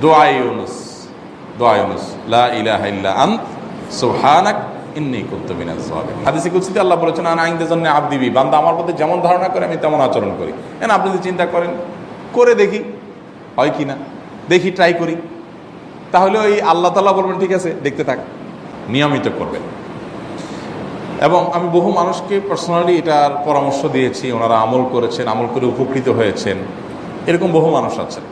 দোয়া ইউনুস, দোয়া ইউনুস, লা ইলাহা ইল্লা আন্ত সুবহানাক ইন্নী কুনতু মিনাজ জালিমিন। হাদিসে কুদসিতে আল্লাহ বলেছেন, আনা ইনদা যান্নি আবদি বি, বান্দা আমার প্রতি যেমন ধারণা করে আমি তেমন আচরণ করি। আপনি যদি চিন্তা করেন, করে দেখি হয় কি না, দেখি ট্রাই করি, তাহলে ওই আল্লাহ তাআলা বলবেন ঠিক আছে দেখতে থাক, নিয়মিত করবেন। এবং আমি বহু মানুষকে পার্সোনালি এটার পরামর্শ দিয়েছি, ওনারা আমল করেছেন, আমল করে উপকৃত হয়েছেন। এরকম বহু মানুষ আছেন,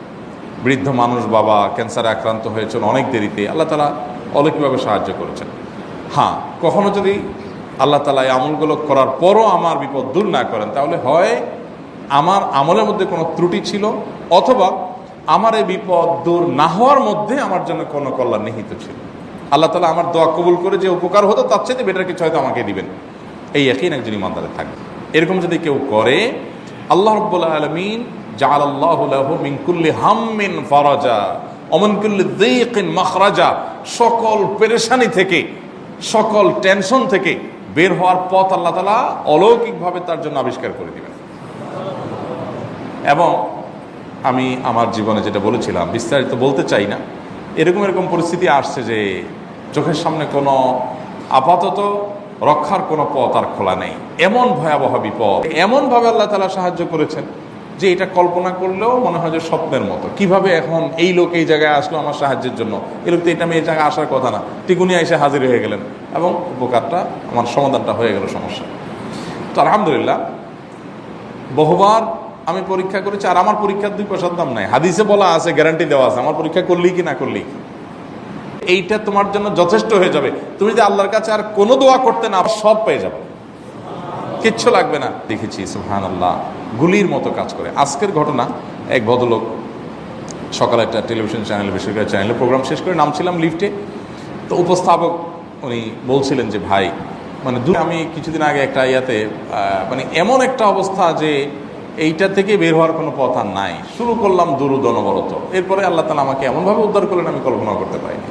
বৃদ্ধ মানুষ, বাবা ক্যান্সারে আক্রান্ত হয়েছেন অনেক দেরিতে, আল্লাহ তাআলা অলৌকিকভাবে সাহায্য করেছেন। হ্যাঁ, কখনো যদি আল্লাহ তাআলা এই আমলগুলো করার পরও আমার বিপদ দূর না করেন, তাহলে হয় আমার আমলের মধ্যে কোনো ত্রুটি ছিল, অথবা আমার এই বিপদ দূর না হওয়ার মধ্যে আমার জন্য কোনো কল্যাণ নিহিত ছিল। আল্লাহ তাআলা আমার দোয়া কবুল করে যে উপকার হতো তার চাইতে বেটার কিছু হয়তো আমাকে দিবেন, এই ইয়াকিন একজন ইমানদারের থাকবে। এরকম যদি কেউ করে, আল্লাহ রাব্বুল আলামিন জাআলাল্লাহু লাহু মিন কুল্লি হাম্মিন ফারাজা ওয়া মিন কুল্লি যায়কিন মাখরাজা, সকল পেরেশানি থেকে, সকল টেনশন থেকে বের হওয়ার পথ আল্লাহ তাআলা অলৌকিকভাবে তার জন্য আবিষ্কার করে দিবেন। এবং আমি আমার জীবনে যেটা বলেছিলাম, বিস্তারিত বলতে চাই না, এরকম পরিস্থিতি আসছে যে চোখের সামনে কোনো আপাতত রক্ষার কোনো পথ আর খোলা নেই, এমন ভয়াবহ বিপদ, এমনভাবে আল্লাহ তাআলা সাহায্য করেছেন যে এটা কল্পনা করলেও মনে হয় যে স্বপ্নের মতো। কিভাবে এখন এই লোক এই জায়গায় আসলো আমার সাহায্যের জন্য, এই লোক তো এটা আমি এই জায়গায় আসার কথা না, টিকুনিয়া এসে হাজির হয়ে গেলেন এবং উপকারটা, আমার সমাধানটা হয়ে গেল সমস্যা। তো আলহামদুলিল্লাহ, বহুবার আমি পরীক্ষা করেছি, আর আমার পরীক্ষার 2 পয়সার দাম নাই। হাদিসে বলা আছে, গ্যারান্টি দেওয়া আছে, আমার পরীক্ষা করলেই কি না করলেই এইটা তোমার জন্য যথেষ্ট হয়ে যাবে। তুমি যদি আল্লাহর কাছে আর কোনো দোয়া করতে না, সব পেয়ে যাবে, কিচ্ছু লাগবে না। দেখেছি সুবহানাল্লাহ, গুলির মতো কাজ করে। আজকের ঘটনা, এক ভদ্রলোক সকালে একটা টেলিভিশন চ্যানেলে, বেসরকারি চ্যানেলে প্রোগ্রাম শেষ করে নামছিলাম লিফটে, তো উপস্থাপক উনি বলছিলেন যে ভাই, মানে আমি কিছুদিন আগে একটা ইয়াতে মানে এমন একটা অবস্থা যে এইটা থেকে বের হওয়ার কোনো পথ আর নাই, শুরু করলাম দুরূদ অনবরত, এরপরে আল্লাহ তাআলা আমাকে এমনভাবে উদ্ধার করলেন আমি কল্পনা করতে পারিনি।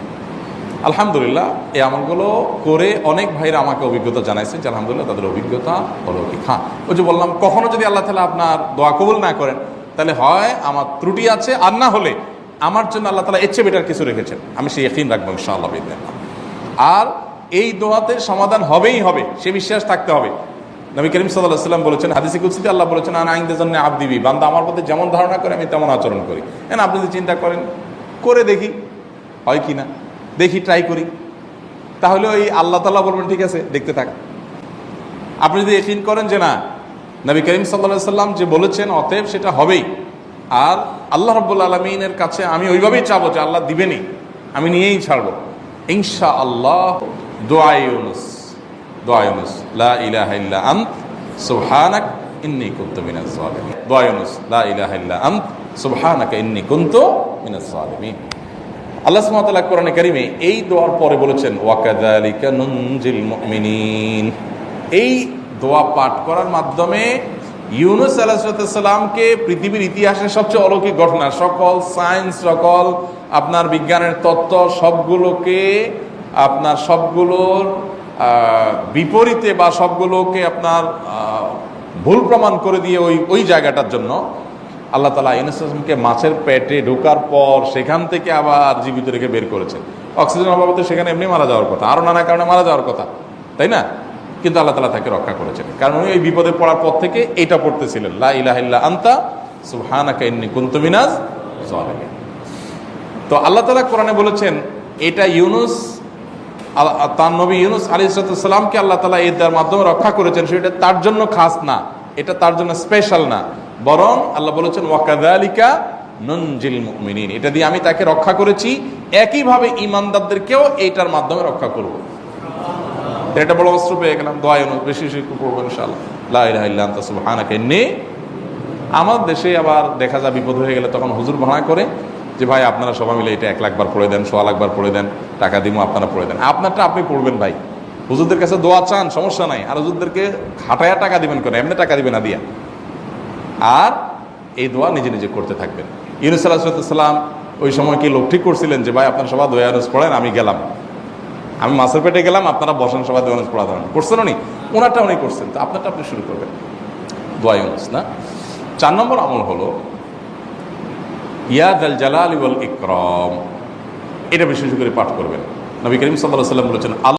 আলহামদুলিল্লাহ, এই আমলগুলো করে অনেক ভাইরা আমাকে অভিজ্ঞতা জানাইছে যে আলহামদুলিল্লাহ তাদের অভিজ্ঞতা অলৌকিক। হ্যাঁ, ওই যে বললাম, কখনো যদি আল্লাহ তাআলা আপনার দোয়া কবুল না করেন, তাহলে হয় আমার ত্রুটি আছে, আর না হলে আমার জন্য আল্লাহ তাআলা এর চেয়ে বেটার কিছু রেখেছেন, আমি সেই ইয়াকিন রাখবো ইনশাআল্লাহ বিইذنিল্লাহ। আর এই দোয়াতে সমাধান হবেই হবে, সে বিশ্বাস থাকতে হবে। নবী করিম সাল্লাল্লাহু আলাইহি ওয়াসাল্লাম বলেছেন, হাদিসে কুদসিতে আল্লাহ বলেছেন, আনা ইনদা যান্নি আবদি বি, বান্দা আমার প্রতি যেমন ধারণা করে আমি তেমন আচরণ করি। আপনি যদি চিন্তা করেন, করে দেখি হয় কি না, দেখি ট্রাই করি, তাহলে ওই আল্লাহ তাআলা বলবেন ঠিক আছে দেখতে থাক। আপনি যদি ইয়াকিন করেন যে না, নবী করিম সাল্লাল্লাহু আলাইহি ওয়াসাল্লাম যে বলেছেন, অতএব সেটা হবেই, আর আল্লাহ রাব্বুল আলামিনের কাছে আমি ওইভাবেই চাবো যে আল্লাহ দিবেনই, আমি নিয়েই ছাড়বো ইনশাআল্লাহ। দোয়া ইউনুস, দোয়া ইউনুস, লা ইলাহা ইল্লা আন্ত সুবহানাক ইন্নী কুনতু মিনাজ জালিমিন। দোয়া ইউনুস, লা ইলাহা ইল্লা আন্ত সুবহানাকা ইন্নী কুনতু মিনাজ জালিমিন। আল্লাহ সুবহানাহু ওয়া তাআলা কোরআনে কারীমে এই দোয়ার পরে বলেছেন, ওয়া কাযালিকা নুনজিল মুমিনিন। এই দোয়া পাঠ করার মাধ্যমে ইউনুস আলাইহিস সালামকে পৃথিবীর ইতিহাসের সবচেয়ে অলৌকিক ঘটনা, সকল সায়েন্স, সকল আপনার বিজ্ঞানের তত্ত্ব, সবগুলোকে আপনার সবগুলোর বিপরীতে বা সবগুলোকে আপনার ভুল প্রমাণ করে দিয়ে ওই জায়গাটার জন্য আল্লাহ তাআলা ইউনুস আলাইহিসকে মাছের পেটে ঢোকার পর সেখান থেকে আবার জীবিত রেখে বের করেছেন। অক্সিজেন অভাবে সেখানে এমনি মারা যাওয়ার কথা, আরও নানা কারণে মারা যাওয়ার কথা, তাই না? কিন্তু আল্লাহ তাআলা তাকে রক্ষা করেছেন, কারণ উনি ওই বিপদে পড়ার পর থেকে এটা পড়তেছিলেন, লা ইলাহা ইল্লা আনতা সুবহানাকা ইন্নী কুনতু মিনাজ জালিমিন। তো আল্লাহ তাআলা কোরআনে বলেছেন, এটা ইউনুস, তার নবী ইউনুস আলাইহিস সালামকে আল্লাহ তাআলা এর মাধ্যমে রক্ষা করেছেন, সেটা তার জন্য খাস না, এটা তার জন্য স্পেশাল না, বরং আল্লাহ বলেছেন ওয়া কাযালিকা নুনজিল মুমিনিন, এটা দিয়ে আমি তাকে রক্ষা করেছি, একইভাবে ঈমানদারদেরকেও এইটার মাধ্যমে রক্ষা করব। এটা বড় অস্ত্র পেয়ে গেলাম। দোয়া ইউনুস বেশি বেশি করবো ইনশাআল্লাহ, লা ইলাহা ইল্লা আনতা সুবহানাকা ইন্নী। আমার দেশে আবার দেখা যায় বিপদ হয়ে গেলে তখন হুজুর ভাড়া করে যে ভাই আপনারা সবাই মিলে এটা 1 লাখ বার পড়ে দেন, 1.25 লাখ বার পড়ে দেন, টাকা দিব আপনারা পড়ে দেন। আপনারটা আপনি পড়বেন ভাই, হুজুরদের কাছে দোয়া চান সমস্যা নাই, আর হুজুরদেরকে হাঁটায়া টাকা দিবেন করে, এমনি টাকা দিবেন না দিয়া, আর এই দোয়া নিজে নিজে করতে থাকবেন। ইউনুস আলাইহিস সালাম ওই সময় কি লোক ঠিক করছিলেন যে ভাই আপনারা সবাই দোয়া ইউনুস পড়েন, আমি গেলাম, আমি মাছের পেটে গেলাম, আপনারা বসেন সবাই দোয়া ইউনুস পড়া দেন, করছেন উনি? ওনারটা উনি করছেন, তো আপনারটা আপনি শুরু করবেন দোয়া ইউনুস না। 4 নম্বর আমল হলো ইয়াদ আল জালালি ওয়াল ইকরাম, এটা বিশেষ করে পাঠ করবেন। নবী করিম সাল্লাল্লাহু আলাইহি ওয়াসাল্লাম বলেছেন,